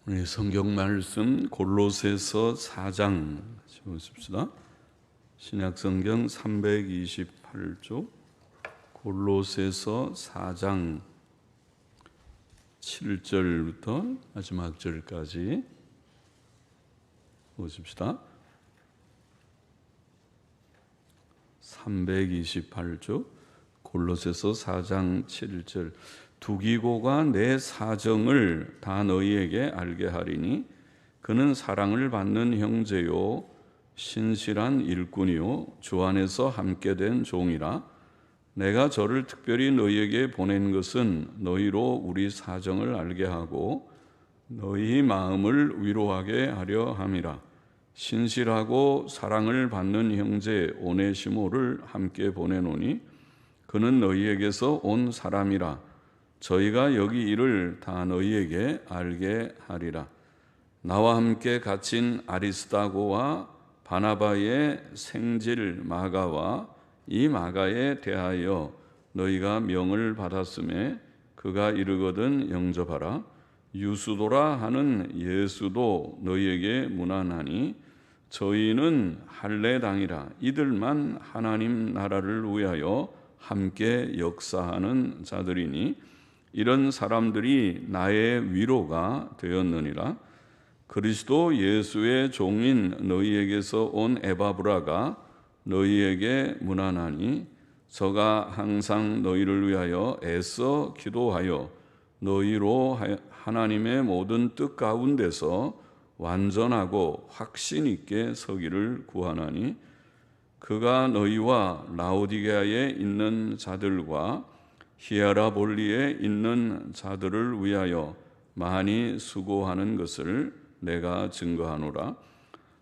우리 성경 말씀 골로새서 4장 보십시다. 신약 성경 328쪽 골로새서 4장 7절부터 마지막 절까지 보십시다. 328쪽 골로새서 4장 7절 두기고가 내 사정을 다 너희에게 알게 하리니 그는 사랑을 받는 형제요 신실한 일꾼이요 주 안에서 함께 된 종이라. 내가 저를 특별히 너희에게 보낸 것은 너희로 우리 사정을 알게 하고 너희 마음을 위로하게 하려 함이라. 신실하고 사랑을 받는 형제 오네시모를 함께 보내노니 그는 너희에게서 온 사람이라. 저희가 여기 일을 다 너희에게 알게 하리라. 나와 함께 갇힌 아리스다고와 바나바의 생질 마가와 이 마가에 대하여 너희가 명을 받았음에 그가 이르거든 영접하라. 유수도라 하는 예수도 너희에게 문안하니 저희는 할례당이라. 이들만 하나님 나라를 위하여 함께 역사하는 자들이니 이런 사람들이 나의 위로가 되었느니라. 그리스도 예수의 종인 너희에게서 온 에바브라가 너희에게 문안하니 저가 항상 너희를 위하여 애써 기도하여 너희로 하나님의 모든 뜻 가운데서 완전하고 확신 있게 서기를 구하나니 그가 너희와 라오디게아에 있는 자들과 히에라볼리에 있는 자들을 위하여 많이 수고하는 것을 내가 증거하노라.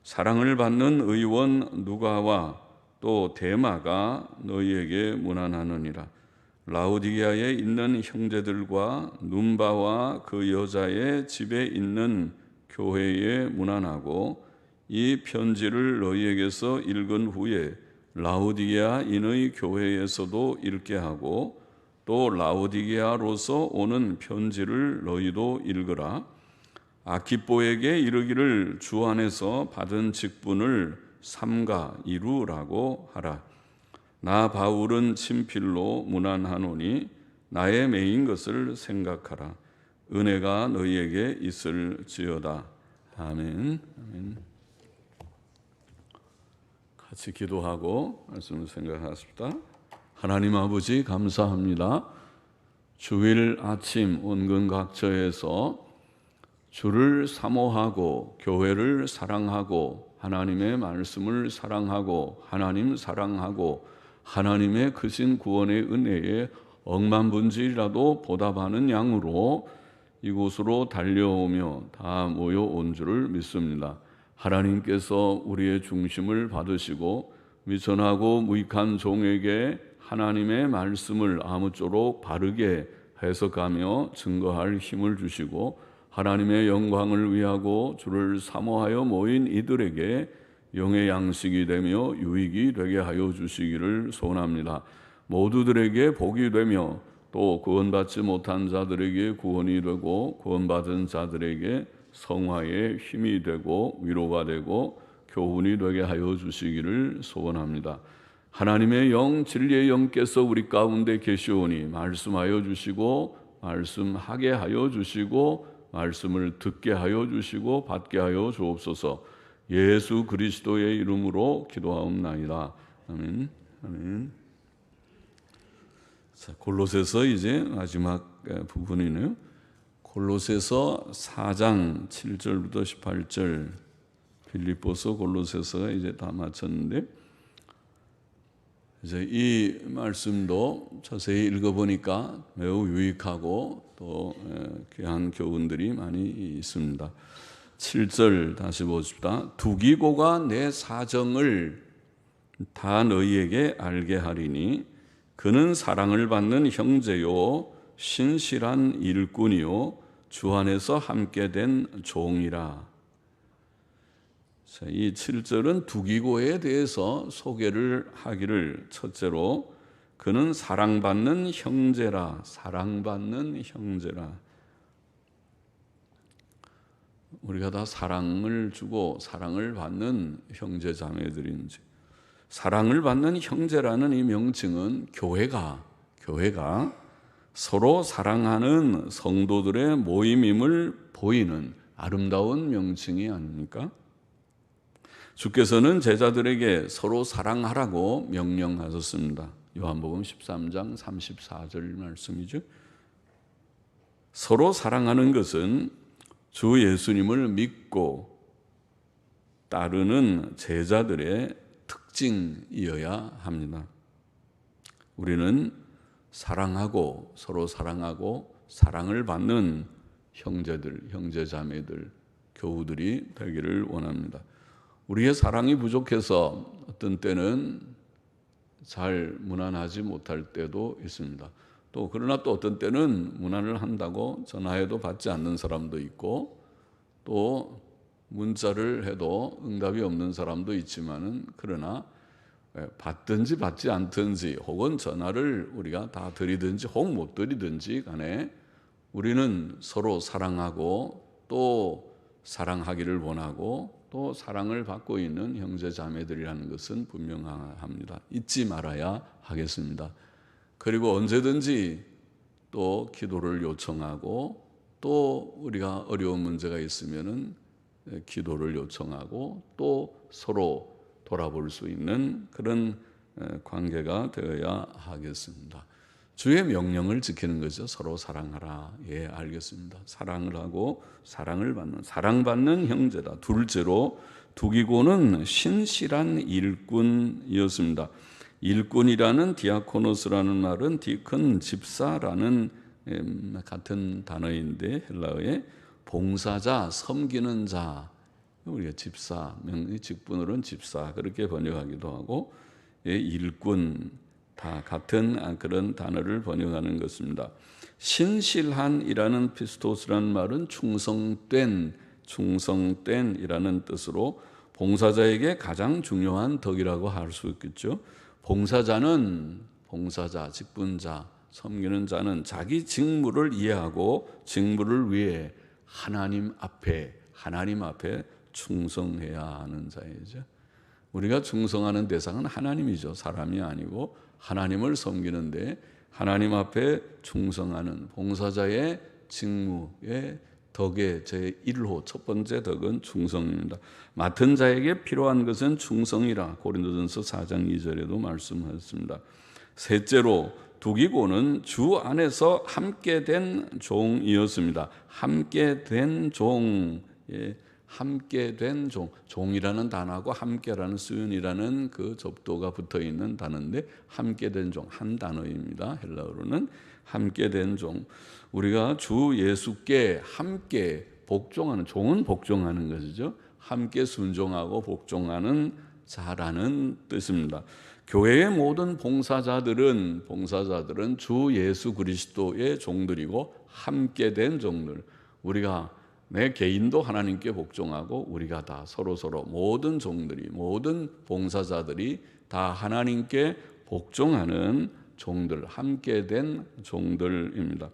사랑을 받는 의원 누가와 또 데마가 너희에게 문안하느니라. 라오디게아에 있는 형제들과 num바와 그 여자의 집에 있는 교회에 문안하고 이 편지를 너희에게서 읽은 후에 라오디게아인의 교회에서도 읽게 하고 또 라오디게아로서 오는 편지를 너희도 읽으라. 아키뽀에게 이르기를 주 안에서 받은 직분을 삼가 이루라고 하라. 나 바울은 친필로 문안하노니 나의 매인 것을 생각하라. 은혜가 너희에게 있을지어다. 아멘. 아멘. 같이 기도하고 말씀을 생각하십시다. 하나님 아버지 감사합니다. 주일 아침 온근각처에서 주를 사모하고 교회를 사랑하고 하나님의 말씀을 사랑하고 하나님 사랑하고 하나님의 크신 구원의 은혜에 억만분질이라도 보답하는 양으로 이곳으로 달려오며 다 모여온 줄을 믿습니다. 하나님께서 우리의 중심을 받으시고 미천하고 무익한 종에게 하나님의 말씀을 아무쪼록 바르게 해석하며 증거할 힘을 주시고 하나님의 영광을 위하고 주를 사모하여 모인 이들에게 영의 양식이 되며 유익이 되게 하여 주시기를 소원합니다. 모두들에게 복이 되며 또 구원받지 못한 자들에게 구원이 되고 구원받은 자들에게 성화의 힘이 되고 위로가 되고 교훈이 되게 하여 주시기를 소원합니다. 하나님의 영 진리의 영께서 우리 가운데 계시오니 말씀하여 주시고 말씀하게 하여 주시고 말씀을 듣게 하여 주시고 받게 하여 주옵소서. 예수 그리스도의 이름으로 기도하옵나이다. 아멘. 아멘. 자, 골로새서 이제 마지막 부분이네요. 골로새서 4장 7절부터 18절 빌립보서 골로새서가 이제 다 마쳤는데 이제 이 말씀도 자세히 읽어보니까 매우 유익하고 또 귀한 교훈들이 많이 있습니다. 7절 다시 보십시다. 두기고가 내 사정을 다 너희에게 알게 하리니 그는 사랑을 받는 형제요 신실한 일꾼이요 주 안에서 함께 된 종이라. 자, 이 7절은 두기고에 대해서 소개를 하기를 첫째로 그는 사랑받는 형제라. 사랑받는 형제라. 우리가 다 사랑을 주고 사랑을 받는 형제 자매들인지, 사랑을 받는 형제라는 이 명칭은 교회가 서로 사랑하는 성도들의 모임임을 보이는 아름다운 명칭이 아닙니까? 주께서는 제자들에게 서로 사랑하라고 명령하셨습니다. 요한복음 13장 34절 말씀이죠. 서로 사랑하는 것은 주 예수님을 믿고 따르는 제자들의 특징이어야 합니다. 우리는 사랑하고 서로 사랑하고 사랑을 받는 형제들, 형제자매들, 교우들이 되기를 원합니다. 우리의 사랑이 부족해서 어떤 때는 잘 무난하지 못할 때도 있습니다. 또 그러나 또 어떤 때는 무난을 한다고 전화해도 받지 않는 사람도 있고, 또 문자를 해도 응답이 없는 사람도 있지만은, 그러나 받든지 받지 않든지 혹은 전화를 우리가 다 드리든지 혹 못 드리든지 간에 우리는 서로 사랑하고 또 사랑하기를 원하고 또 사랑을 받고 있는 형제 자매들이라는 것은 분명합니다. 잊지 말아야 하겠습니다. 그리고 언제든지 또 기도를 요청하고, 또 우리가 어려운 문제가 있으면은 기도를 요청하고 또 서로 돌아볼 수 있는 그런 관계가 되어야 하겠습니다. 주의 명령을 지키는 거죠. 서로 사랑하라. 예, 알겠습니다. 사랑을 하고 사랑을 받는, 사랑받는 형제다. 둘째로 두기고는 신실한 일꾼이었습니다. 일꾼이라는 디아코노스라는 말은 디큰 집사라는 같은 단어인데, 헬라어의 봉사자, 섬기는 자, 우리가 집사, 직분으로는 집사 그렇게 번역하기도 하고, 일꾼 다 같은 그런 단어를 번역하는 것입니다. 신실한이라는 피스토스라는 말은 충성된이라는 뜻으로 봉사자에게 가장 중요한 덕이라고 할 수 있겠죠. 봉사자, 직분자, 섬기는 자는 자기 직무를 이해하고 직무를 위해 하나님 앞에 충성해야 하는 자이죠. 우리가 충성하는 대상은 하나님이죠. 사람이 아니고 하나님을 섬기는데 하나님 앞에 충성하는 봉사자의 직무의 덕의 제1호 첫 번째 덕은 충성입니다. 맡은 자에게 필요한 것은 충성이라 고린도전서 4장 2절에도 말씀하셨습니다. 셋째로 두기고는 주 안에서 함께 된 종이었습니다. 함께 된 종, 함께 된 종, 종이라는 단어하고 함께라는 수윤이라는 그 접도가 붙어 있는 단어인데, 함께 된 종, 한 단어입니다. 헬라어로는 함께 된 종. 우리가 주 예수께 함께 복종하는, 종은 복종하는 것이죠. 함께 순종하고 복종하는 자라는 뜻입니다. 교회의 모든 봉사자들은 주 예수 그리스도의 종들이고 함께 된 종들. 우리가 내 개인도 하나님께 복종하고 우리가 다 서로 모든 종들이, 모든 봉사자들이 다 하나님께 복종하는 종들, 함께 된 종들입니다.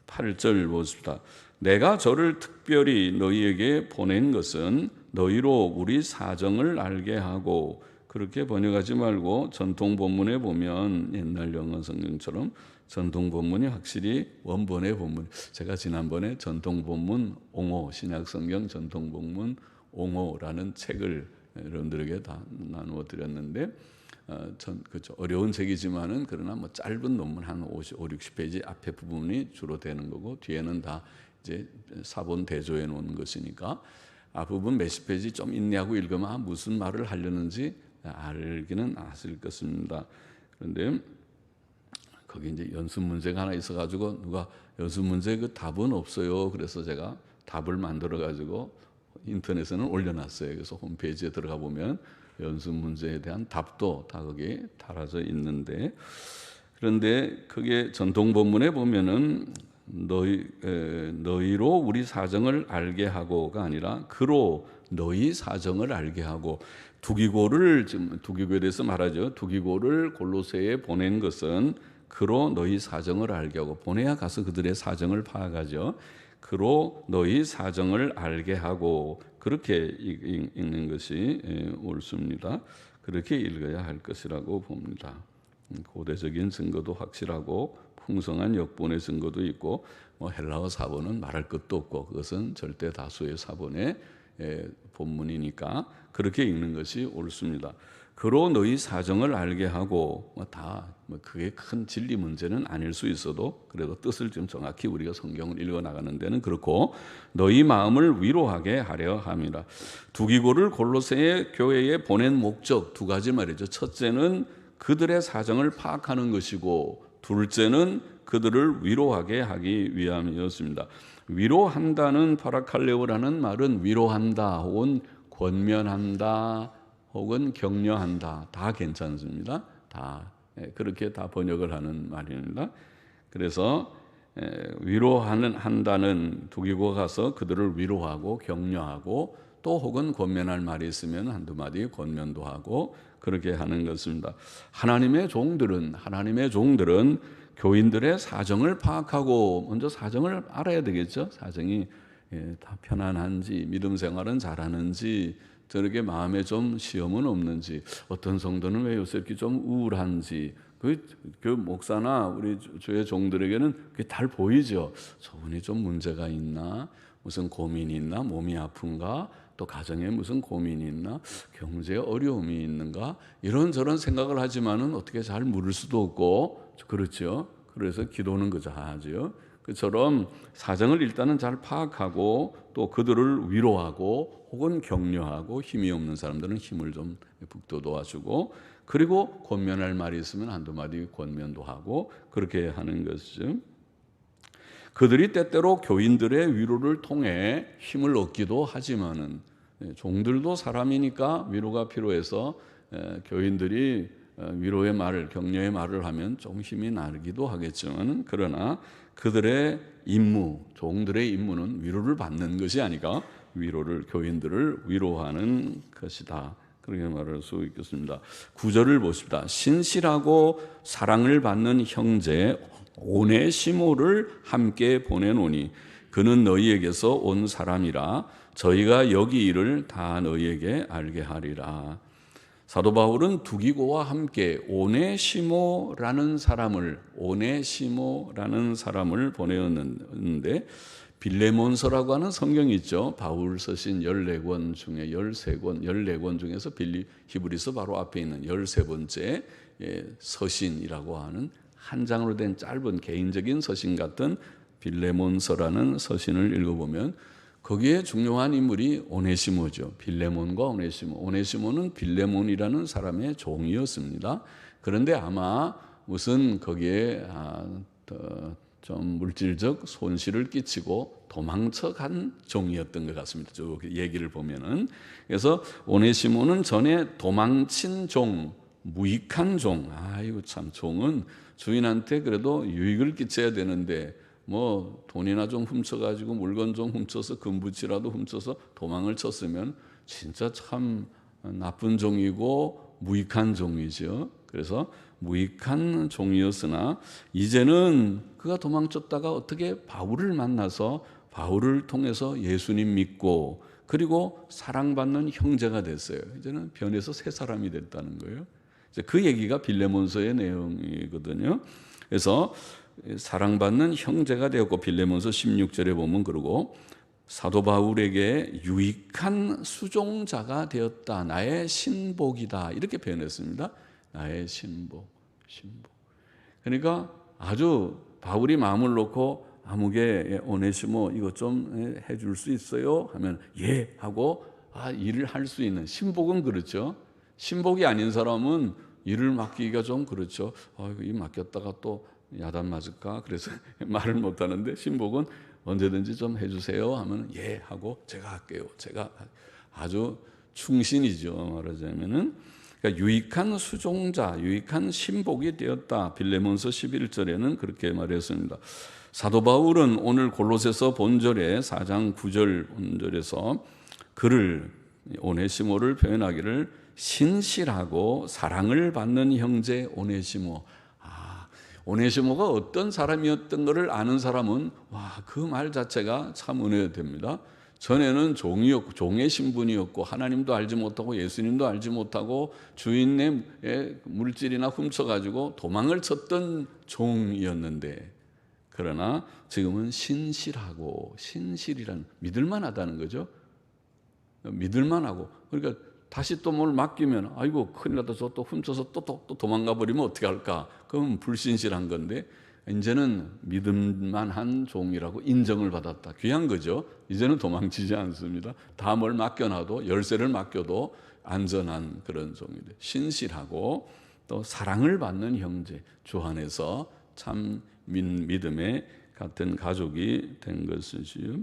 8절 보십시다. 내가 저를 특별히 너희에게 보낸 것은 너희로 우리 사정을 알게 하고, 그렇게 번역하지 말고 전통 본문에 보면 옛날 영어 성경처럼 전통 본문이 확실히 원본의 본문, 제가 지난번에 전통 본문 옹호, 신약 성경 전통 본문 옹호라는 책을 여러분들에게 다 나누어 드렸는데, 그렇죠. 어려운 책이지만은 그러나 뭐 짧은 논문 한 50, 60페이지 앞에 부분이 주로 되는 거고, 뒤에는 다 이제 사본 대조해 놓은 것이니까 앞부분 몇십 페이지 좀 인내하고 읽으면 무슨 말을 하려는지 알기는 아실 것입니다. 그런데 거기 이제 연습 문제가 하나 있어가지고 누가 연습 문제 그 답은 없어요. 그래서 제가 답을 만들어가지고 인터넷에는 올려놨어요. 그래서 홈페이지에 들어가 보면 연습 문제에 대한 답도 다 거기 달아져 있는데, 그런데 그게 전통 본문에 보면은 너희로 우리 사정을 알게 하고가 아니라 그로 너희 사정을 알게 하고, 두기고에 대해서 말하죠. 두기고를 골로새에 보낸 것은 그로 너희 사정을 알게 하고, 보내야 가서 그들의 사정을 파악하죠. 그로 너희 사정을 알게 하고, 그렇게 읽는 것이 옳습니다. 그렇게 읽어야 할 것이라고 봅니다. 고대적인 증거도 확실하고 풍성한 역본의 증거도 있고, 헬라어 사본은 말할 것도 없고, 그것은 절대 다수의 사본의 본문이니까 그렇게 읽는 것이 옳습니다. 그로 너희 사정을 알게 하고, 그게 큰 진리 문제는 아닐 수 있어도 그래도 뜻을 좀 정확히 우리가 성경을 읽어 나가는 데는 그렇고, 너희 마음을 위로하게 하려 함이라. 두기고를 골로새 교회에 보낸 목적 두 가지 말이죠. 첫째는 그들의 사정을 파악하는 것이고, 둘째는 그들을 위로하게 하기 위함이었습니다. 위로한다는 파라칼레오라는 말은 위로한다 혹은 권면한다 혹은 격려한다, 다 괜찮습니다. 다 그렇게 다 번역을 하는 말입니다. 그래서 위로한다는 두기고 가서 그들을 위로하고 격려하고, 또 혹은 권면할 말이 있으면 한두 마디 권면도 하고, 그렇게 하는 것입니다. 하나님의 종들은 교인들의 사정을 파악하고 먼저 사정을 알아야 되겠죠. 사정이 다 편안한지, 믿음 생활은 잘하는지, 저렇게 마음에 좀 시험은 없는지, 어떤 성도는 왜 요새 이렇게 좀 우울한지, 그 목사나 우리 주의 종들에게는 그게 잘 보이죠. 저분이 좀 문제가 있나, 무슨 고민이 있나, 몸이 아픈가, 또 가정에 무슨 고민이 있나, 경제에 어려움이 있는가, 이런저런 생각을 하지만은 어떻게 잘 물을 수도 없고, 그렇죠. 그래서 기도는 그저 하죠. 그처럼 사정을 일단은 잘 파악하고, 또 그들을 위로하고 혹은 격려하고, 힘이 없는 사람들은 힘을 좀 북돋워주고, 그리고 권면할 말이 있으면 한두 마디 권면도 하고, 그렇게 하는 것이죠. 그들이 때때로 교인들의 위로를 통해 힘을 얻기도 하지만은, 종들도 사람이니까 위로가 필요해서 교인들이 위로의 말을, 격려의 말을 하면 좀 힘이 나기도 하겠지만, 그러나 그들의 임무, 종들의 임무는 위로를 받는 것이 아니라 교인들을 위로하는 것이다, 그렇게 말할 수 있겠습니다. 9절을 보십니다. 신실하고 사랑을 받는 형제 오네시모를 함께 보내노니 그는 너희에게서 온 사람이라 저희가 여기 일을 다 너희에게 알게 하리라. 사도 바울은 두기고와 함께 오네시모라는 사람을 보내었는데, 빌레몬서라고 하는 성경이 있죠. 바울 서신 14권 중에 14권 중에서 히브리서 바로 앞에 있는 13번째 서신이라고 하는, 한 장으로 된 짧은 개인적인 서신 같은 빌레몬서라는 서신을 읽어보면 거기에 중요한 인물이 오네시모죠. 빌레몬과 오네시모는 빌레몬이라는 사람의 종이었습니다. 그런데 아마 무슨 거기에 좀 물질적 손실을 끼치고 도망쳐간 종이었던 것 같습니다. 저 얘기를 보면은. 그래서 오네시모는 전에 도망친 종, 무익한 종. 이거 참, 종은 주인한테 그래도 유익을 끼쳐야 되는데, 돈이나 좀 훔쳐가지고 물건 좀 훔쳐서 금붙이라도 훔쳐서 도망을 쳤으면 진짜 참 나쁜 종이고 무익한 종이죠. 그래서 무익한 종이었으나 이제는 그가 도망쳤다가 어떻게 바울을 만나서 바울을 통해서 예수님 믿고, 그리고 사랑받는 형제가 됐어요. 이제는 변해서 새 사람이 됐다는 거예요. 이제 그 얘기가 빌레몬서의 내용이거든요. 그래서 사랑받는 형제가 되었고, 빌레몬서 16절에 보면 그러고, 사도 바울에게 유익한 수종자가 되었다, 나의 신복이다, 이렇게 표현했습니다. 나의 신복. 그러니까 아주 바울이 마음을 놓고 아무개 오네시모 이것 좀 해줄 수 있어요 하면 예 하고 일을 할 수 있는, 신복은 그렇죠. 신복이 아닌 사람은 일을 맡기기가 좀 그렇죠. 이 맡겼다가 또 야단 맞을까, 그래서 말을 못하는데, 신복은 언제든지 좀 해주세요 하면 예 하고 제가 할게요. 제가 아주 충신이죠, 말하자면은. 그러니까 유익한 수종자, 유익한 신복이 되었다. 빌레몬서 11절에는 그렇게 말했습니다. 사도 바울은 오늘 골로새서 본절에 4장 9절 본절에서 그를, 오네시모를 표현하기를 신실하고 사랑을 받는 형제 오네시모. 오네시모가 어떤 사람이었던 것을 아는 사람은 그 말 자체가 참 은혜됩니다. 전에는 종의 신분이었고 하나님도 알지 못하고 예수님도 알지 못하고 주인의 물질이나 훔쳐가지고 도망을 쳤던 종이었는데, 그러나 지금은 신실이란 믿을만하다는 거죠. 믿을만하고, 그러니까 다시 또 뭘 맡기면 아이고 큰일 났다, 저 또 훔쳐서 또 도망가 버리면 어떻게 할까? 그럼 불신실한 건데, 이제는 믿음만한 종이라고 인정을 받았다. 귀한 거죠. 이제는 도망치지 않습니다. 다 뭘 맡겨놔도, 열쇠를 맡겨도 안전한 그런 종이 돼. 신실하고 또 사랑을 받는 형제, 주 안에서 참 믿음의 같은 가족이 된 것이지요.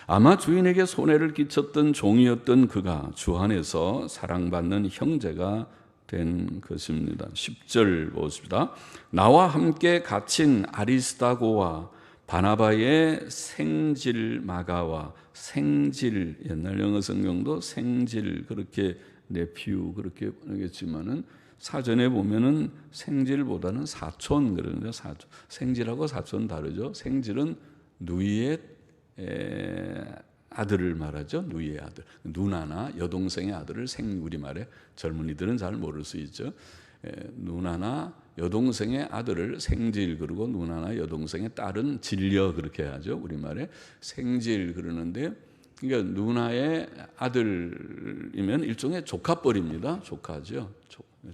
아마 주인에게 손해를 끼쳤던 종이었던 그가 주 안에서 사랑받는 형제가 된 것입니다. 10절 보십니다. 나와 함께 갇힌 아리스다고와 바나바의 생질 마가와, 생질, 옛날 영어 성경도 생질 그렇게 네피우 그렇게 하겠지만은 사전에 보면은 생질보다는 사촌 그러는데, 사촌, 생질하고 사촌 다르죠. 생질은 누이의 아들을 말하죠. 누이의 아들, 누나나 여동생의 아들을 우리말에 젊은이들은 잘 모를 수 있죠. 누나나 여동생의 아들을 생질, 그러고 누나나 여동생의 딸은 질려, 그렇게 하죠. 우리말에 생질 그러는데, 그러니까 누나의 아들이면 일종의 조카뻘입니다. 조카죠.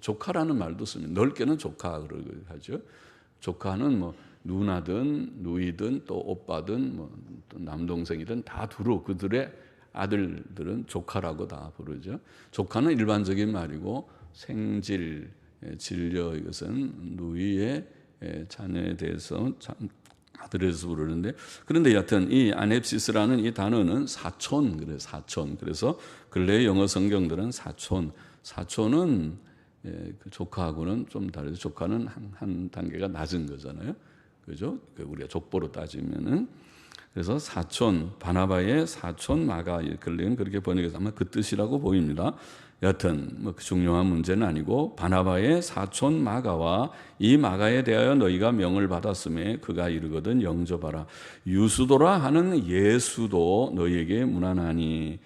조카라는 말도 씁니다. 넓게는 조카 그러고 하죠. 조카는 뭐 누나든 누이든 또 오빠든 뭐 또 남동생이든 다 두루 그들의 아들들은 조카라고 다 부르죠. 조카는 일반적인 말이고, 생질, 질려, 이것은 누이의 자녀에 대해서 아들에서 부르는데, 그런데 여하튼 이 아넵시스라는 이 단어는 사촌, 그래요. 사촌. 그래서 근래 영어 성경들은 사촌은 그 조카하고는 좀 다르죠. 조카는 한 단계가 낮은 거잖아요. 그죠? 우리가 족보로 따지면은. 그래서 사촌, 바나바의 사촌 마가, 근래는 그렇게 번역해서 아마 그 뜻이라고 보입니다. 여하튼 뭐 중요한 문제는 아니고, 바나바의 사촌 마가와 이 마가에 대하여 너희가 명을 받았음에 그가 이르거든 영접하라. 유수도라 하는 예수도 너희에게 무난하니.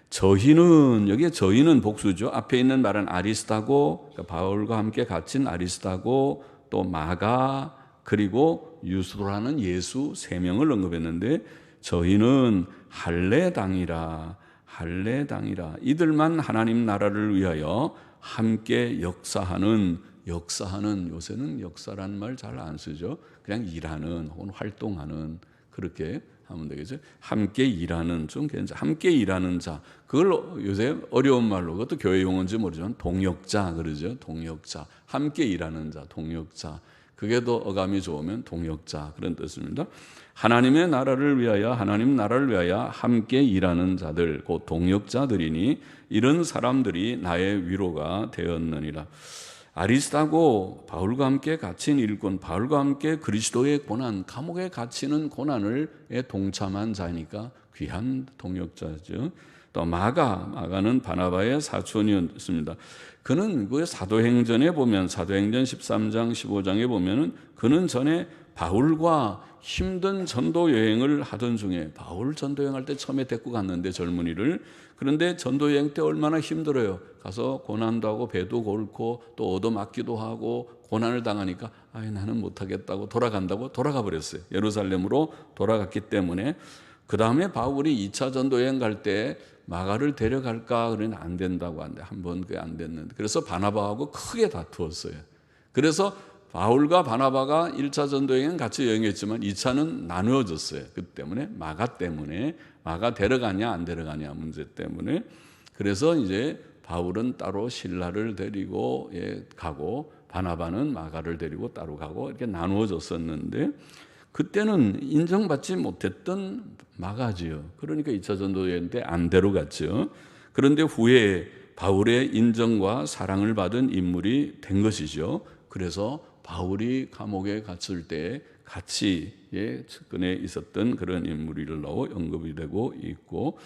저희는, 여기에 저희는 복수죠. 앞에 있는 말은 아리스다고, 그러니까 바울과 함께 갇힌 아리스다고, 또 마가, 그리고 유수도라는 예수 세 명을 언급했는데, 저희는 할례당이라. 이들만 하나님 나라를 위하여 함께 역사하는, 요새는 역사라는 말 잘 안 쓰죠. 그냥 일하는 혹은 활동하는, 그렇게 하면 되겠죠. 함께 일하는, 좀 괜찮아. 함께 일하는 자. 그걸 요새 어려운 말로, 그것도 교회 용어인지 모르지만 동역자 그러죠. 동역자. 함께 일하는 자, 동역자. 그게 더 어감이 좋으면 동역자, 그런 뜻입니다. 하나님의 나라를 위하여, 하나님 나라를 위하여 함께 일하는 자들, 곧 동역자들이니 이런 사람들이 나의 위로가 되었느니라. 아리스다고 바울과 함께 갇힌 일꾼, 바울과 함께 그리스도의 고난, 감옥에 갇히는 고난을 동참한 자니까 귀한 동역자죠. 또 마가는 바나바의 사촌이었습니다. 그는 그 사도행전에 보면, 사도행전 13장 15장에 보면은 그는 전에 바울과 힘든 전도 여행을 하던 중에, 바울 전도 여행할 때 처음에 데리고 갔는데 젊은이를, 그런데 전도 여행 때 얼마나 힘들어요. 가서 고난도 하고 배도 골고 또 얻어맞기도 하고 고난을 당하니까 나는 못하겠다고 돌아가 버렸어요. 예루살렘으로 돌아갔기 때문에. 그 다음에 바울이 2차 전도 여행 갈 때 마가를 데려갈까 그러니 안 된다고 한데, 한번 그게 안 됐는데, 그래서 바나바하고 크게 다투었어요. 그래서 바울과 바나바가 1차 전도여행은 같이 여행했지만 2차는 나누어졌어요. 그 때문에, 마가 때문에, 마가 데려가냐 안 데려가냐 문제 때문에. 그래서 이제 바울은 따로 실라를 데리고 가고, 바나바는 마가를 데리고 따로 가고, 이렇게 나누어졌었는데, 그때는 인정받지 못했던 마가지요. 그러니까 2차 전도여행 때 안 데려갔죠. 그런데 후에 바울의 인정과 사랑을 받은 인물이 된 것이죠. 그래서 바울이 감옥에 갇힐 때 같이 측근에 있었던 그런 인물이라고 언급이 되고 있고,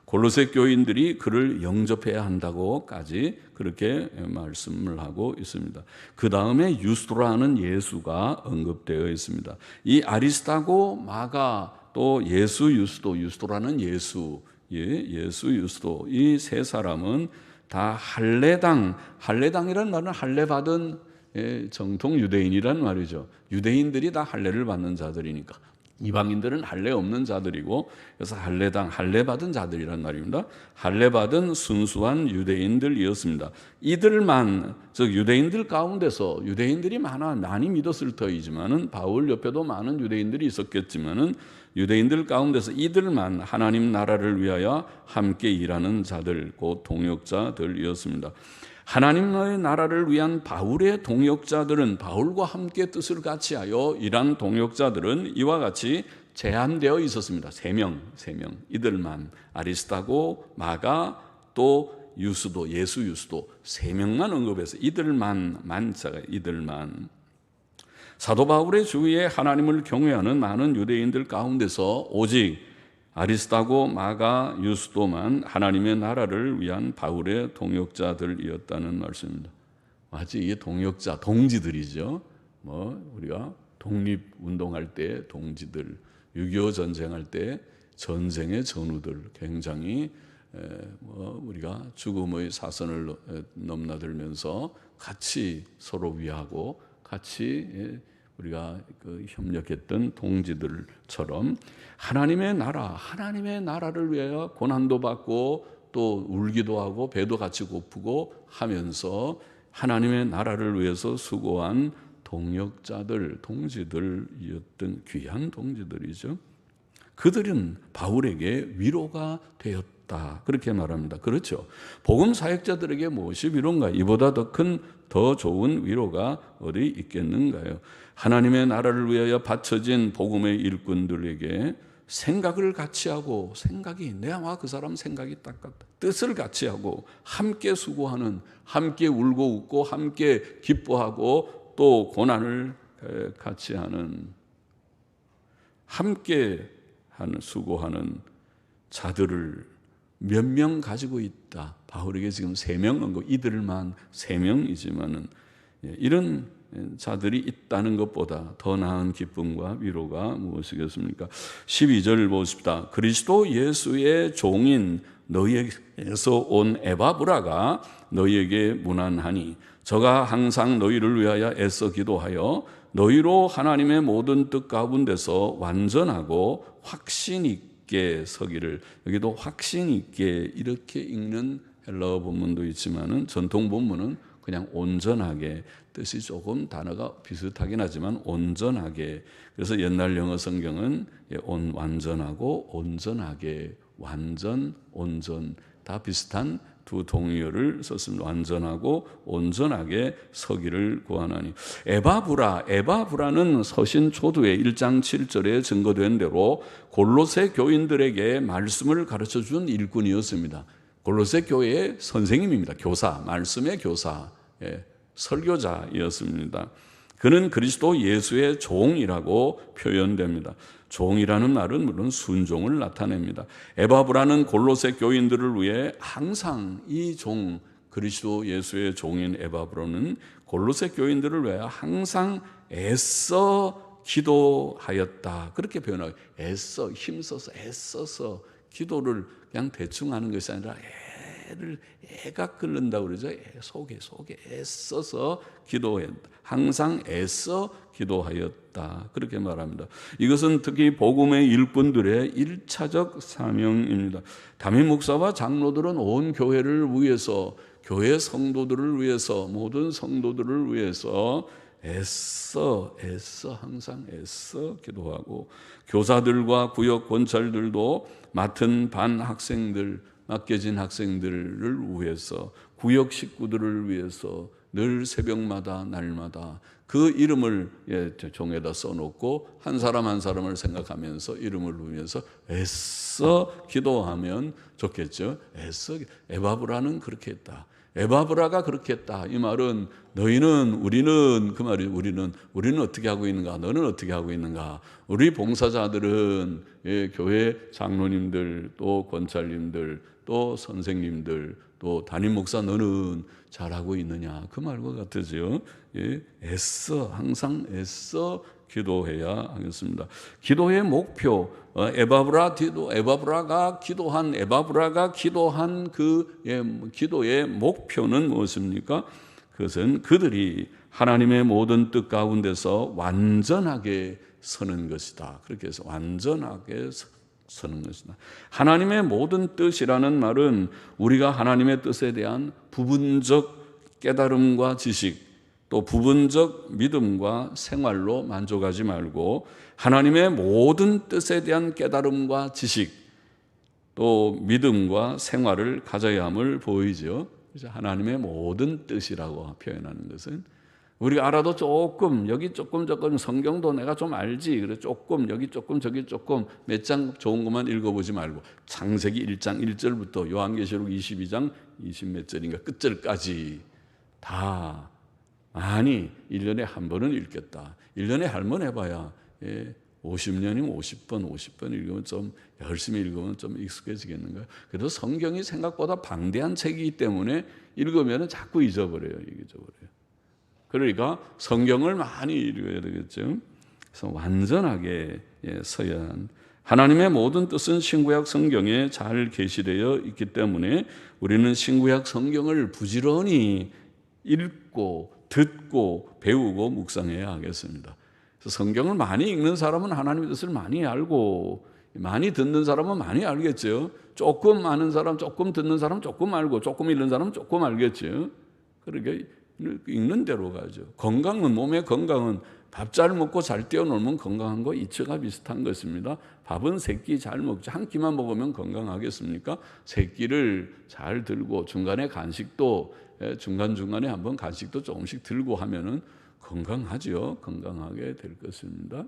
골로새 교인들이 그를 영접해야 한다고까지 그렇게 말씀을 하고 있습니다. 그 다음에 유스도라는 예수가 언급되어 있습니다. 이 아리스타고, 마가, 또 예수, 유스도라는 예수, 예수, 유스도, 이 세 사람은 다 할례당이라는 말은 할례 받은 정통 유대인이란 말이죠. 유대인들이 다 할례를 받는 자들이니까. 이방인들은 할례 없는 자들이고, 그래서 할례 받은 자들이란 말입니다. 할례 받은 순수한 유대인들이었습니다. 이들만, 즉 유대인들 가운데서, 유대인들이 많이 믿었을 터이지만은, 바울 옆에도 많은 유대인들이 있었겠지만은, 유대인들 가운데서 이들만 하나님 나라를 위하여 함께 일하는 자들, 곧 동역자들이었습니다. 하나님의 나라를 위한 바울의 동역자들은, 바울과 함께 뜻을 같이하여 일한 동역자들은 이와 같이 제한되어 있었습니다. 세 명. 이들만, 아리스타고, 마가, 또 유스도, 예수 유스도, 세 명만 언급해서 이들만. 사도 바울의 주위에 하나님을 경외하는 많은 유대인들 가운데서 오직 아리스타고, 마가, 유스도만 하나님의 나라를 위한 바울의 동역자들이었다는 말씀입니다. 마치 이게 동역자, 동지들이죠. 우리가 독립운동할 때 동지들, 6.25 전쟁할 때 전쟁의 전우들, 굉장히 우리가 죽음의 사선을 넘나들면서 같이 서로 위하고 같이 우리가 협력했던 동지들처럼 하나님의 나라를 위하여 고난도 받고 또 울기도 하고 배도 같이 고프고 하면서 하나님의 나라를 위해서 수고한 동역자들, 동지들이었던 귀한 동지들이죠. 그들은 바울에게 위로가 되었다, 그렇게 말합니다. 그렇죠. 복음 사역자들에게 무엇이 위로인가? 이보다 더 좋은 위로가 어디 있겠는가요? 하나님의 나라를 위하여 바쳐진 복음의 일꾼들에게 생각을 같이 하고, 내와 그 사람 생각이 딱 같다, 뜻을 같이 하고, 함께 수고하는, 함께 울고 웃고 함께 기뻐하고 또 고난을 같이 하는, 함께 수고하는 자들을 몇 명 가지고 있다. 바울에게 지금 3명 언급, 이들만 3명이지만은 이런 자들이 있다는 것보다 더 나은 기쁨과 위로가 무엇이겠습니까? 12절 보십시다. 그리스도 예수의 종인 너희에게서 온 에바브라가 너희에게 문안하니 저가 항상 너희를 위하여 애써 기도하여 너희로 하나님의 모든 뜻 가운데서 완전하고 확신 있게 서기를. 여기도 확신 있게 이렇게 읽는 헬라어 본문도 있지만은 전통 본문은 그냥 온전하게, 뜻이 조금 단어가 비슷하긴 하지만 온전하게. 그래서 옛날 영어 성경은 완전하고 온전하게, 완전, 온전 다 비슷한 두 동의어를 썼습니다. 완전하고 온전하게 서기를 구하나니. 에바브라는 서신 초두에 1장 7절에 증거된 대로 골로새 교인들에게 말씀을 가르쳐준 일꾼이었습니다. 골로새 교회의 선생님입니다. 교사, 말씀의 교사, 설교자였습니다. 그는 그리스도 예수의 종이라고 표현됩니다. 종이라는 말은 물론 순종을 나타냅니다. 에바브라는 골로새 교인들을 위해 항상 이 종, 그리스도 예수의 종인 에바브라는 골로새 교인들을 위해 항상 애써 기도하였다, 그렇게 표현하고, 힘써서 애써서 기도를 그냥 대충 하는 것이 아니라 애가 끓는다고 그러죠. 속에 애써서 기도했다. 항상 애써 기도하였다, 그렇게 말합니다. 이것은 특히 복음의 일꾼들의 1차적 사명입니다. 담임 목사와 장로들은 온 교회를 위해서, 교회 성도들을 위해서, 모든 성도들을 위해서 항상 애써 기도하고, 교사들과 구역 권찰들도 맡은 반 학생들, 맡겨진 학생들을 위해서, 구역 식구들을 위해서 늘 새벽마다 날마다 그 이름을 종에다 써놓고 한 사람 한 사람을 생각하면서 이름을 부르면서 애써 기도하면 좋겠죠. 에바브라는 그렇게 했다. 에바브라가 그렇게 했다. 이 말은 너희는 우리는 그 말이 우리는 어떻게 하고 있는가? 너는 어떻게 하고 있는가? 우리 봉사자들은 교회 장로님들 또 권찰님들 또 선생님들 또 담임 목사 너는 잘하고 있느냐? 그 말과 같으죠. 항상 애써 기도해야 하겠습니다. 기도의 목표, 에바브라가 기도한 그 기도의 목표는 무엇입니까? 그것은 그들이 하나님의 모든 뜻 가운데서 완전하게 서는 것이다. 그렇게 해서 완전하게 서는 것이다. 하나님의 모든 뜻이라는 말은 우리가 하나님의 뜻에 대한 부분적 깨달음과 지식, 또 부분적 믿음과 생활로 만족하지 말고 하나님의 모든 뜻에 대한 깨달음과 지식, 또 믿음과 생활을 가져야 함을 보이죠. 그래서 하나님의 모든 뜻이라고 표현하는 것은 우리가 알아도 조금 여기 조금 성경도 내가 좀 알지. 그래 조금 여기 조금 저기 조금 몇 장 좋은 것만 읽어보지 말고 창세기 1장 1절부터 요한계시록 22장 20몇 절인가 끝절까지 다 많이 1년에 한 번은 읽겠다. 1년에 한 번 해봐야 50년이면 50번 읽으면 좀 열심히 읽으면 좀 익숙해지겠는가요? 그래도 성경이 생각보다 방대한 책이기 때문에 읽으면 자꾸 잊어버려요. 그러니까 성경을 많이 읽어야 되겠죠. 그래서 완전하게 서야 한 하나님의 모든 뜻은 신구약 성경에 잘 계시되어 있기 때문에 우리는 신구약 성경을 부지런히 읽고 듣고 배우고 묵상해야 하겠습니다. 그래서 성경을 많이 읽는 사람은 하나님의 뜻을 많이 알고 많이 듣는 사람은 많이 알겠죠. 조금 아는 사람, 조금 듣는 사람 조금 알고 조금 읽는 사람은 조금 알겠죠. 그러니까 읽는 대로 가죠. 몸의 건강은 밥 잘 먹고 잘 뛰어놀면 건강한 거 이치가 비슷한 것입니다. 밥은 세 끼 잘 먹죠. 한 끼만 먹으면 건강하겠습니까? 세 끼를 잘 들고 중간에 간식도 중간중간에 한번 간식도 조금씩 들고 하면은 건강하죠. 건강하게 될 것입니다.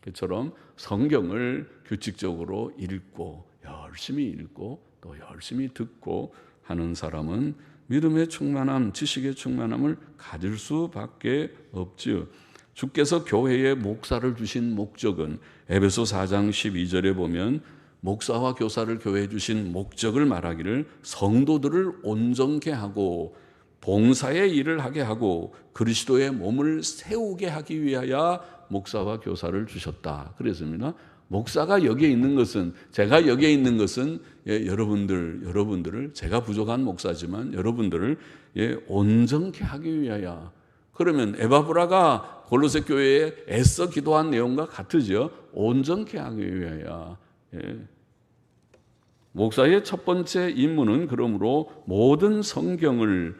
그처럼 성경을 규칙적으로 읽고 열심히 읽고 또 열심히 듣고 하는 사람은 믿음의 충만함, 지식의 충만함을 가질 수밖에 없지요. 주께서 교회에 목사를 주신 목적은 에베소 4장 12절에 보면 목사와 교사를 교회에 주신 목적을 말하기를 성도들을 온전케 하고 봉사의 일을 하게 하고 그리스도의 몸을 세우게 하기 위하여 목사와 교사를 주셨다. 그랬습니다. 목사가 여기에 있는 것은 제가 여기에 있는 것은 여러분들을 제가 부족한 목사지만 여러분들을 온전케 하기 위하여. 그러면 에바브라가 골로새 교회에 애써 기도한 내용과 같으죠. 온전케 하기 위하여. 목사의 첫 번째 임무는 그러므로 모든 성경을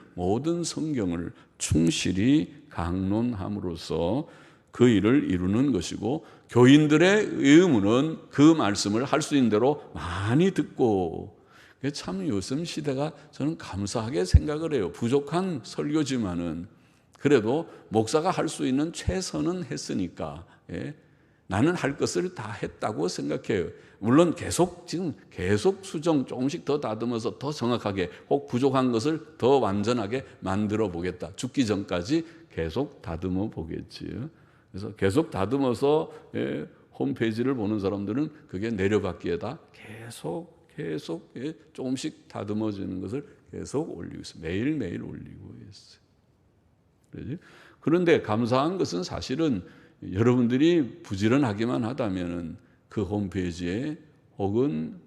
충실히 강론함으로써 그 일을 이루는 것이고 교인들의 의무는 그 말씀을 할 수 있는 대로 많이 듣고 참 요즘 시대가 저는 감사하게 생각을 해요. 부족한 설교지만은 그래도 목사가 할 수 있는 최선은 했으니까 나는 할 것을 다 했다고 생각해요. 물론 계속 수정 조금씩 더 다듬어서 더 정확하게 혹 부족한 것을 더 완전하게 만들어 보겠다. 죽기 전까지 계속 다듬어 보겠지요. 그래서 계속 다듬어서 홈페이지를 보는 사람들은 그게 내려받기에다 계속 조금씩 다듬어지는 것을 계속 올리고 있어요. 매일매일 올리고 있어요. 그런데 감사한 것은 사실은 여러분들이 부지런하기만 하다면 그 홈페이지에 혹은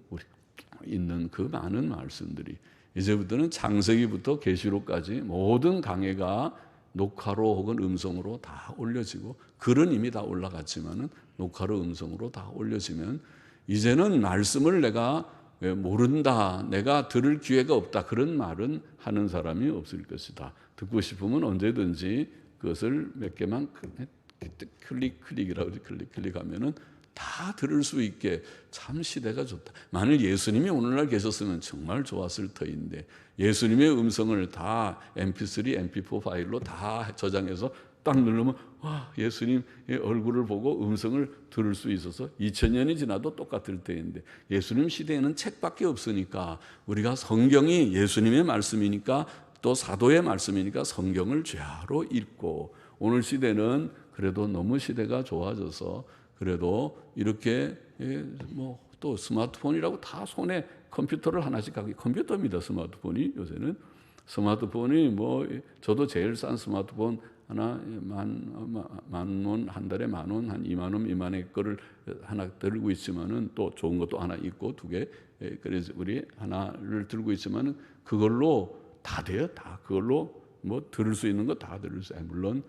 있는 그 많은 말씀들이 이제부터는 창세기부터 계시록까지 모든 강해가 녹화로 혹은 음성으로 다 올려지고 글은 이미 다 올라갔지만은 녹화로 음성으로 다 올려지면 이제는 말씀을 내가 모른다, 내가 들을 기회가 없다 그런 말은 하는 사람이 없을 것이다. 듣고 싶으면 언제든지 그것을 몇 개만 클릭하면은 다 들을 수 있게 참 시대가 좋다. 만일 예수님이 오늘날 계셨으면 정말 좋았을 터인데 예수님의 음성을 다 MP3, MP4 파일로 다 저장해서 딱 누르면 와 예수님의 얼굴을 보고 음성을 들을 수 있어서 2000년이 지나도 똑같을 때인데 예수님 시대에는 책밖에 없으니까 우리가 성경이 예수님의 말씀이니까 또 사도의 말씀이니까 성경을 죄하로 읽고, 오늘 시대는 그래도 너무 시대가 좋아져서 그래도 이렇게 뭐 또 스마트폰이라고 다 손에 컴퓨터를 하나씩 갖고, 컴퓨터입니다 스마트폰이. 요새는 스마트폰이 뭐 저도 제일 싼 스마트폰 하나 만 원, 한 달에 만 원, 한 2만 원 미만의 거를 하나 들고 있지만은 또 좋은 것도 하나 있고 두 개, 그래서 우리 하나를 들고 있지만은 그걸로 다 돼요. 다 그걸로 뭐 들을 수 있는 거 다 들을 수 있어요. 물론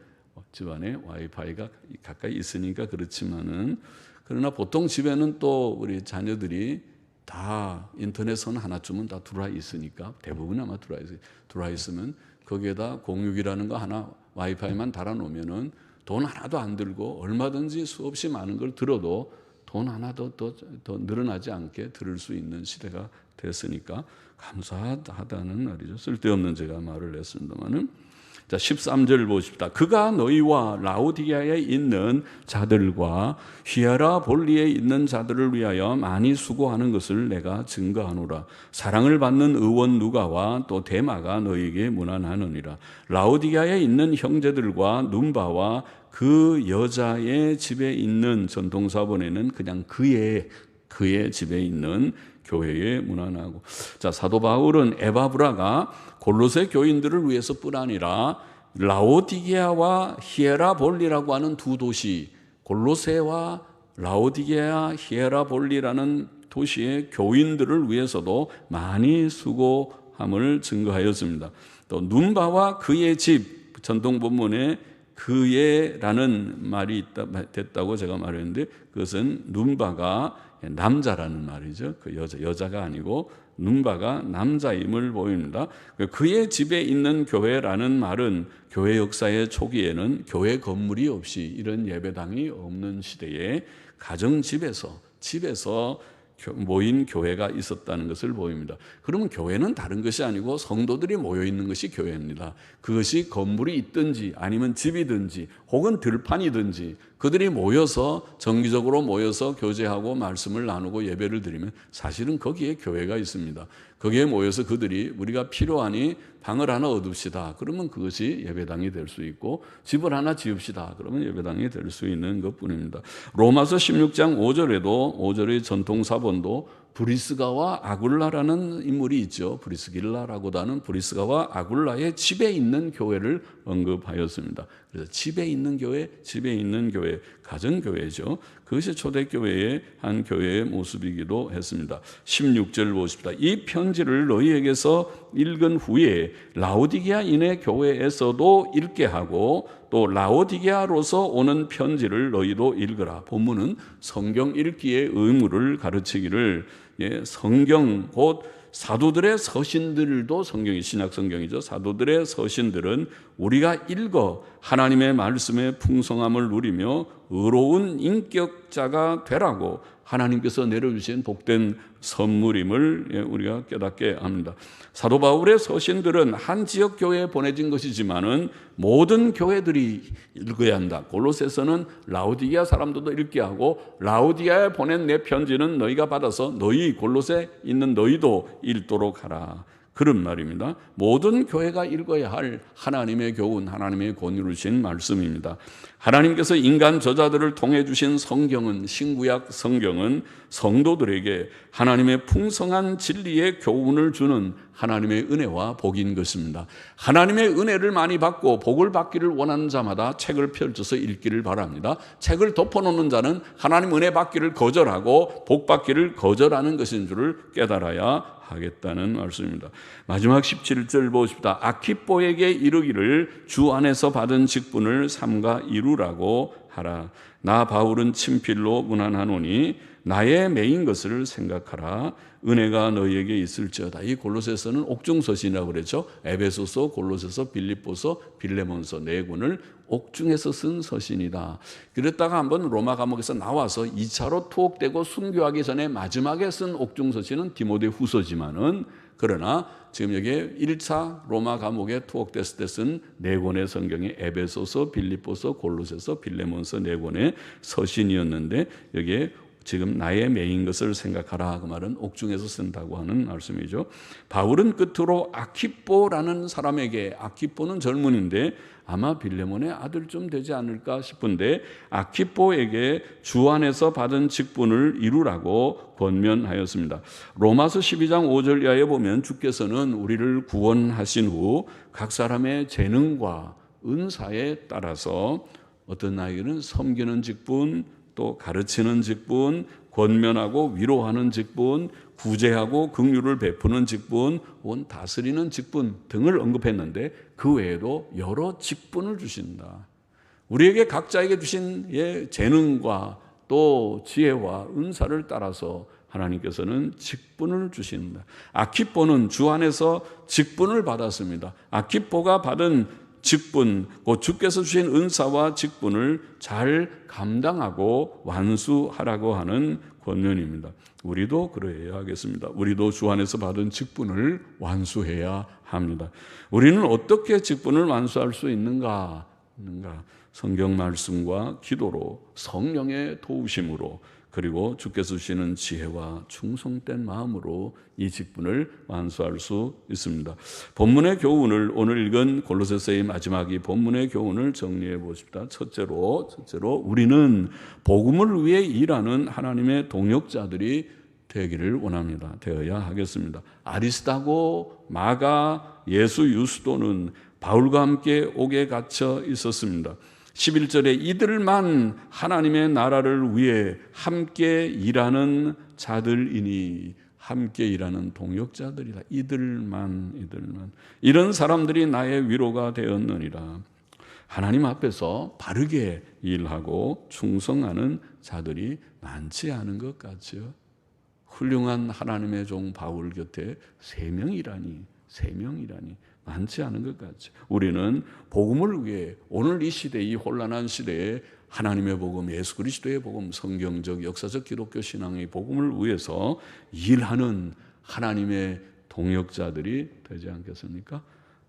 집안에 와이파이가 가까이 있으니까 그렇지만은, 그러나 보통 집에는 또 우리 자녀들이 다 인터넷선 하나쯤은 다 들어와 있으니까, 대부분 아마 들어와 있으면 거기에다 공유기라는 거 하나 와이파이만 달아놓으면은 돈 하나도 안 들고 얼마든지 수없이 많은 걸 들어도 돈 하나도 더 늘어나지 않게 들을 수 있는 시대가 됐으니까 감사하다는 말이죠. 쓸데없는 제가 말을 했습니다만은, 자 13절 보십시다. 그가 너희와 라오디게아에 있는 자들과 히에라볼리에 있는 자들을 위하여 많이 수고하는 것을 내가 증거하노라. 사랑을 받는 의원 누가와 또 데마가 너희에게 문안하느니라. 라오디게아에 있는 형제들과 눈바와 그 여자의 집에 있는, 전통사본에는 그냥 그의 집에 있는 교회에 문안하고. 자, 사도 바울은 에바브라가 골로새 교인들을 위해서뿐 아니라 라오디게아와 히에라볼리라고 하는 두 도시, 골로새와 라오디게아, 히에라볼리라는 도시의 교인들을 위해서도 많이 수고함을 증거하였습니다. 또 눈바와 그의 집, 전통 본문에 그의라는 말이 됐다고 제가 말했는데, 그것은 눈바가 남자라는 말이죠. 그 여자가 아니고 눈바가 남자임을 보입니다. 그의 집에 있는 교회라는 말은 교회 역사의 초기에는 교회 건물이 없이 이런 예배당이 없는 시대에 가정집에서 모인 교회가 있었다는 것을 보입니다. 그러면 교회는 다른 것이 아니고 성도들이 모여 있는 것이 교회입니다. 그것이 건물이 있든지 아니면 집이든지 혹은 들판이든지 그들이 모여서 정기적으로 모여서 교제하고 말씀을 나누고 예배를 드리면 사실은 거기에 교회가 있습니다. 거기에 모여서 그들이 우리가 필요하니 방을 하나 얻읍시다. 그러면 그것이 예배당이 될 수 있고, 집을 하나 지읍시다. 그러면 예배당이 될 수 있는 것뿐입니다. 로마서 16장 5절에도 5절의 전통사본도 브리스가와 아굴라라는 인물이 있죠. 브리스길라라고도 하는 브리스가와 아굴라의 집에 있는 교회를 언급하였습니다. 그래서 집에 있는 교회, 가정교회죠. 그것이 초대교회의 한 교회의 모습이기도 했습니다. 16절 보십시다. 이 편지를 너희에게서 읽은 후에 라오디게아인의 교회에서도 읽게 하고 또 라오디게아로서 오는 편지를 너희도 읽으라. 본문은 성경 읽기의 의무를 가르치기를, 성경 곧 사도들의 서신들도 성경이 신약 성경이죠. 사도들의 서신들은 우리가 읽어 하나님의 말씀의 풍성함을 누리며 의로운 인격자가 되라고 하나님께서 내려주신 복된 선물임을 우리가 깨닫게 합니다. 사도 바울의 서신들은 한 지역 교회에 보내진 것이지만은 모든 교회들이 읽어야 한다. 골로새서는 라오디게아 사람들도 읽게 하고, 라오디게아에 보낸 내 편지는 너희가 받아서 너희 골로새 있는 너희도 읽도록 하라. 그런 말입니다. 모든 교회가 읽어야 할 하나님의 교훈, 하나님의 권위를 주신 말씀입니다. 하나님께서 인간 저자들을 통해 주신 성경은, 신구약 성경은 성도들에게 하나님의 풍성한 진리의 교훈을 주는 하나님의 은혜와 복인 것입니다. 하나님의 은혜를 많이 받고 복을 받기를 원하는 자마다 책을 펼쳐서 읽기를 바랍니다. 책을 덮어놓는 자는 하나님 은혜 받기를 거절하고 복 받기를 거절하는 것인 줄을 깨달아야 하겠다는 말씀입니다. 마지막 17절 보십시다. 아키뽀에게 이르기를 주 안에서 받은 직분을 삼가 이루라고 하라. 나 바울은 친필로 문안하노니 나의 매인 것을 생각하라. 은혜가 너희에게 있을지어다. 이 골로새서는 옥중서신이라고 그랬죠. 에베소서, 골로새서, 빌립보서, 빌레몬서 네 권을 옥중에서 쓴 서신이다. 그랬다가 한번 로마 감옥에서 나와서 2차로 투옥되고 순교하기 전에 마지막에 쓴 옥중서신은 디모데 후서지만은, 그러나 지금 여기에 1차 로마 감옥에 투옥됐을 때 쓴 네 권의 성경이 에베소서, 빌립보서, 골로새서, 빌레몬서 네 권의 서신이었는데, 여기에 지금 나의 매인 것을 생각하라. 그 말은 옥중에서 쓴다고 하는 말씀이죠. 바울은 끝으로 아키뽀라는 사람에게, 아키뽀는 젊은인데 아마 빌레몬의 아들쯤 되지 않을까 싶은데, 아키뽀에게 주 안에서 받은 직분을 이루라고 권면하였습니다. 로마서 12장 5절 이하에 보면 주께서는 우리를 구원하신 후 각 사람의 재능과 은사에 따라서 어떤 나에게는 섬기는 직분, 또 가르치는 직분, 권면하고 위로하는 직분, 구제하고 긍휼을 베푸는 직분, 혹은 다스리는 직분 등을 언급했는데 그 외에도 여러 직분을 주신다. 우리에게 각자에게 주신 재능과 또 지혜와 은사를 따라서 하나님께서는 직분을 주신다. 아키뽀는 주 안에서 직분을 받았습니다. 아키뽀가 받은 직분, 곧 주께서 주신 은사와 직분을 잘 감당하고 완수하라고 하는 권면입니다. 우리도 그러해야 하겠습니다. 우리도 주 안에서 받은 직분을 완수해야 합니다. 우리는 어떻게 직분을 완수할 수 있는가? 성경 말씀과 기도로, 성령의 도우심으로, 그리고 주께서 주시는 지혜와 충성된 마음으로 이 직분을 완수할 수 있습니다. 본문의 교훈을, 오늘 읽은 골로새서의 마지막이 본문의 교훈을 정리해 보십시다. 첫째로 우리는 복음을 위해 일하는 하나님의 동역자들이 되기를 원합니다. 되어야 하겠습니다. 아리스다고, 마가, 예수 유스도는 바울과 함께 옥에 갇혀 있었습니다. 11절에 이들만 하나님의 나라를 위해 함께 일하는 자들이니, 함께 일하는 동역자들이다. 이들만 이런 사람들이 나의 위로가 되었느니라. 하나님 앞에서 바르게 일하고 충성하는 자들이 많지 않은 것 같죠. 훌륭한 하나님의 종 바울 곁에 3명이라니 많지 않은 것 같죠. 우리는 복음을 위해 오늘 이 시대, 이 혼란한 시대에 하나님의 복음, 예수 그리스도의 복음, 성경적, 역사적 기독교 신앙의 복음을 위해서 일하는 하나님의 동역자들이 되지 않겠습니까?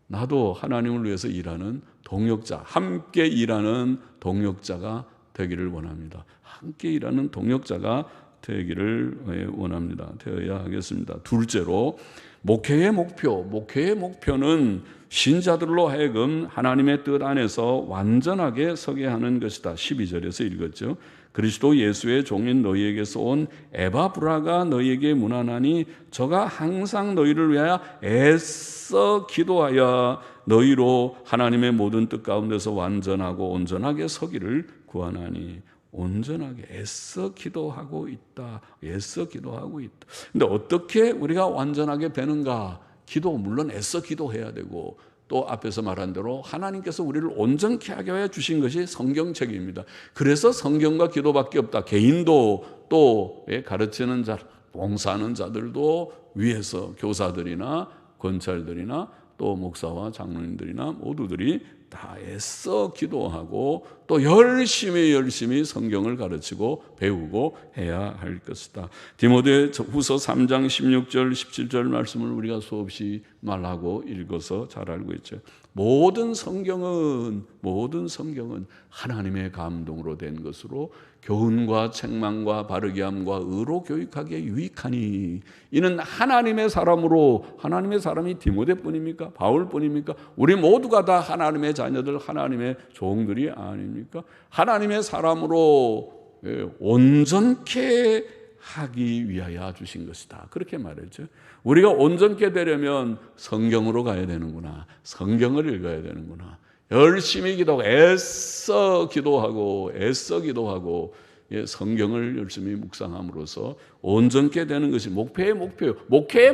나도 하나님을 위해서 일하는 동역자, 함께 일하는 동역자가 되기를 원합니다. 함께 일하는 동역자가 되기를 원합니다. 되어야 하겠습니다. 둘째로 목회의 목표는 신자들로 하여금 하나님의 뜻 안에서 완전하게 서게 하는 것이다. 12절에서 읽었죠. 그리스도 예수의 종인 너희에게서 온 에바브라가 너희에게 문안하니 저가 항상 너희를 위하여 애써 기도하여 너희로 하나님의 모든 뜻 가운데서 완전하고 온전하게 서기를 구하나니. 온전하게 애써 기도하고 있다. 근데 어떻게 우리가 완전하게 되는가? 기도, 물론 애써 기도해야 되고, 또 앞에서 말한 대로 하나님께서 우리를 온전케 하게 해 주신 것이 성경책입니다. 그래서 성경과 기도밖에 없다. 개인도 또 가르치는 자, 봉사하는 자들도 위에서 교사들이나 권찰들이나 또 목사와 장로님들이나 모두들이 다 애써 기도하고 또 열심히 성경을 가르치고 배우고 해야 할 것이다. 디모데후서 3장 16절 17절 말씀을 우리가 수없이 말하고 읽어서 잘 알고 있죠. 모든 성경은 하나님의 감동으로 된 것으로 교훈과 책망과 바르게 함과 의로 교육하기에 유익하니, 이는 하나님의 사람이 디모데뿐입니까? 바울뿐입니까? 우리 모두가 다 하나님의 자녀들, 하나님의 종들이 아닙니까? 하나님의 사람으로 온전케 하기 위하여 주신 것이다. 그렇게 말했죠. 우리가 온전케 되려면 성경으로 가야 되는구나. 성경을 읽어야 되는구나. 열심히 기도하고 애써 기도하고 성경을 열심히 묵상함으로써 온전케 되는 것이 목회의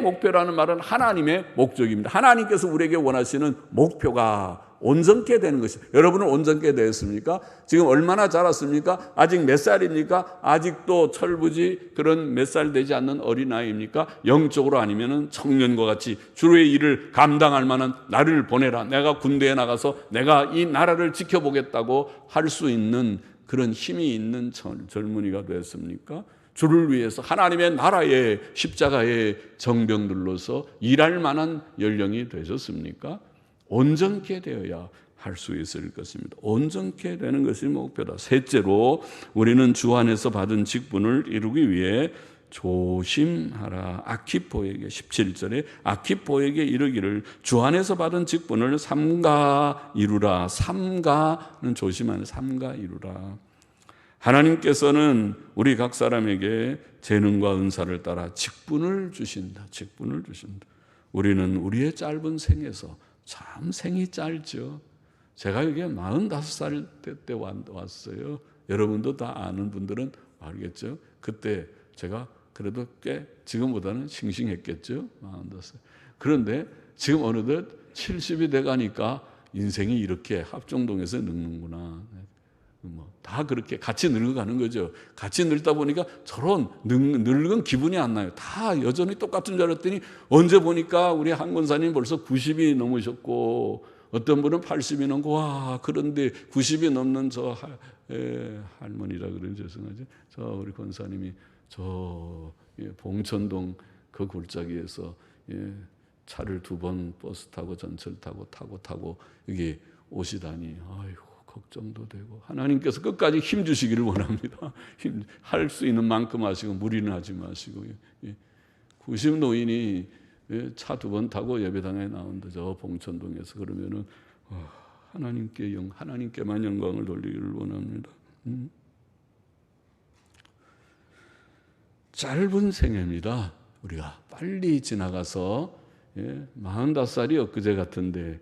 목표라는 말은 하나님의 목적입니다. 하나님께서 우리에게 원하시는 목표가 온전케 되는 것입니다. 여러분은 온전케 되었습니까? 지금 얼마나 자랐습니까? 아직 몇 살입니까? 아직도 철부지 그런 몇 살 되지 않는 어린아이입니까? 영적으로 아니면 청년과 같이 주의 일을 감당할 만한 나를 보내라. 내가 군대에 나가서 내가 이 나라를 지켜보겠다고 할 수 있는 그런 힘이 있는 젊은이가 됐습니까? 주를 위해서 하나님의 나라의 십자가의 정병들로서 일할 만한 연령이 되셨습니까? 온전케 되어야 할 수 있을 것입니다. 온전케 되는 것이 목표다. 셋째로 우리는 주 안에서 받은 직분을 이루기 위해 조심하라. 아키포에게 17절에 아키포에게 이르기를 주 안에서 받은 직분을 삼가 이루라. 삼가는 조심하는 삼가 이루라. 하나님께서는 우리 각 사람에게 재능과 은사를 따라 직분을 주신다. 직분을 주신다. 우리는 우리의 짧은 생에서 참 생이 짧죠. 제가 여기에 45살 때 왔어요. 여러분도 다 아는 분들은 알겠죠. 그때 제가 그래도 꽤 지금보다는 싱싱했겠죠. 45살. 그런데 지금 어느덧 70이 돼가니까 인생이 이렇게 합정동에서 늙는구나. 다 그렇게 같이 늙어가는 거죠. 같이 늙다 보니까 저런 늙은 기분이 안 나요. 다 여전히 똑같은 줄 알았더니 언제 보니까 우리 한 권사님 벌써 90이 넘으셨고 어떤 분은 80이 넘고 와 그런데 90이 넘는 저 할머니라 그러면 죄송하죠. 저 우리 권사님이 저 봉천동 그 골짜기에서 차를 2번 버스 타고 전철 타고 여기 오시다니 아이고 걱정도 되고 하나님께서 끝까지 힘 주시기를 원합니다. 할 수 있는 만큼 하시고 무리는 하지 마시고 90 노인이 차 2번 타고 예배당에 나온다. 저 봉천동에서 그러면은 하나님께만 영광을 돌리기를 원합니다. 짧은 생애입니다. 우리가 빨리 지나가서 45살이 엊그제 같은데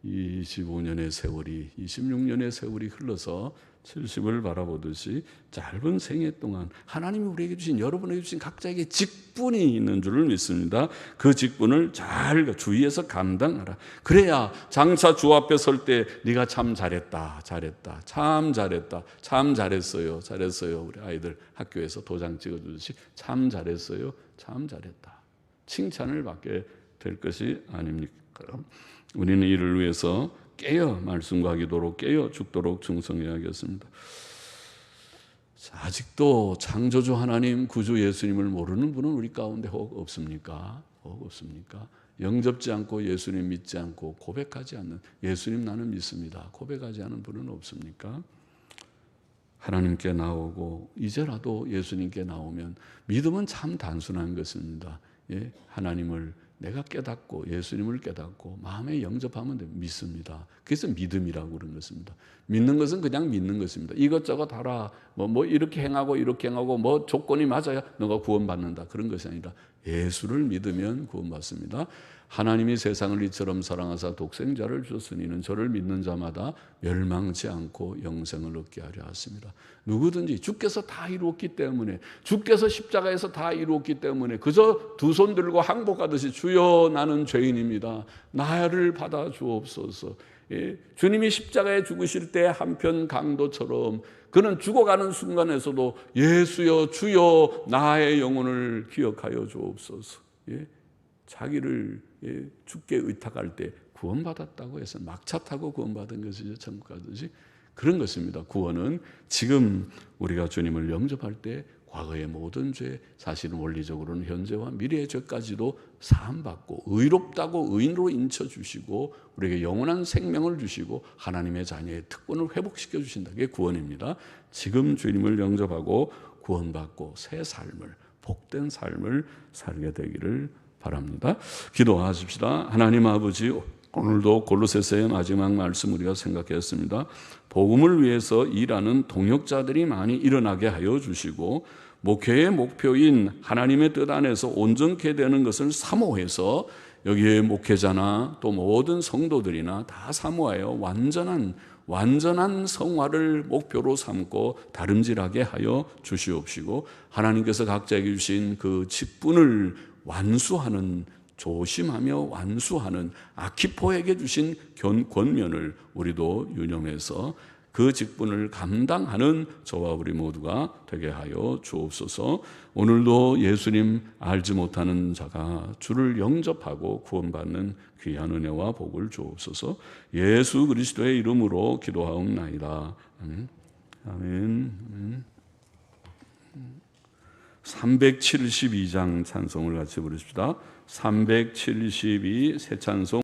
25년의 세월이 26년의 세월이 흘러서 70을 바라보듯이 짧은 생애 동안 하나님이 우리에게 주신 여러분에게 주신 각자에게 직분이 있는 줄을 믿습니다. 그 직분을 잘 주위에서 감당하라. 그래야 장차 주 앞에 설 때 네가 참 잘했다 참 잘했어요 우리 아이들 학교에서 도장 찍어주듯이 참 잘했어요 참 잘했다 칭찬을 받게 될 것이 아닙니까? 우리는 이를 위해서 깨어 말씀과 기도로 깨어 죽도록 충성해야겠습니다. 아직도 창조주 하나님 구주 예수님을 모르는 분은 우리 가운데 혹 없습니까? 영접지 않고 예수님 믿지 않고 고백하지 않는 예수님 나는 믿습니다. 고백하지 않은 분은 없습니까? 하나님께 나오고 이제라도 예수님께 나오면 믿음은 참 단순한 것입니다. 하나님을 내가 깨닫고 예수님을 깨닫고 마음에 영접하면 믿습니다. 그래서 믿음이라고 그런 것입니다. 믿는 것은 그냥 믿는 것입니다. 이것저것 하라. 뭐 이렇게 행하고 뭐 조건이 맞아야 너가 구원받는다. 그런 것이 아니라 예수를 믿으면 구원받습니다. 하나님이 세상을 이처럼 사랑하사 독생자를 주셨으니 이는 저를 믿는 자마다 멸망치 않고 영생을 얻게 하려 하십니다. 누구든지 주께서 다 이루었기 때문에 주께서 십자가에서 다 이루었기 때문에 그저 두 손 들고 항복하듯이 주여 나는 죄인입니다. 나를 받아 주옵소서. 주님이 십자가에 죽으실 때 한편 강도처럼 그는 죽어가는 순간에서도 예수여 주여 나의 영혼을 기억하여 주옵소서. 자기를 주께 의탁할 때 구원받았다고 해서 막차 타고 구원받은 것이죠. 천국 가듯이. 그런 것입니다. 구원은 지금 우리가 주님을 영접할 때 과거의 모든 죄, 사실은 원리적으로는 현재와 미래의 죄까지도 사함받고 의롭다고 의인으로 인쳐주시고 우리에게 영원한 생명을 주시고 하나님의 자녀의 특권을 회복시켜 주신다. 그게 구원입니다. 지금 주님을 영접하고 구원받고 새 삶을 복된 삶을 살게 되기를 바랍니다. 기도하십시다. 하나님 아버지, 오늘도 골로새서의 마지막 말씀 우리가 생각했습니다. 복음을 위해서 일하는 동역자들이 많이 일어나게 하여 주시고 목회의 목표인 하나님의 뜻 안에서 온전케 되는 것을 사모해서 여기에 목회자나 또 모든 성도들이나 다 사모하여 완전한 성화를 목표로 삼고 다름질하게 하여 주시옵시고 하나님께서 각자에게 주신 그 직분을 완수하는 조심하며 완수하는 아키포에게 주신 권면을 우리도 유념해서 그 직분을 감당하는 저와 우리 모두가 되게 하여 주옵소서. 오늘도 예수님 알지 못하는 자가 주를 영접하고 구원받는 귀한 은혜와 복을 주옵소서. 예수 그리스도의 이름으로 기도하옵나이다. 아멘. 아멘. 372장 찬송을 같이 부르십시다. 372 새 찬송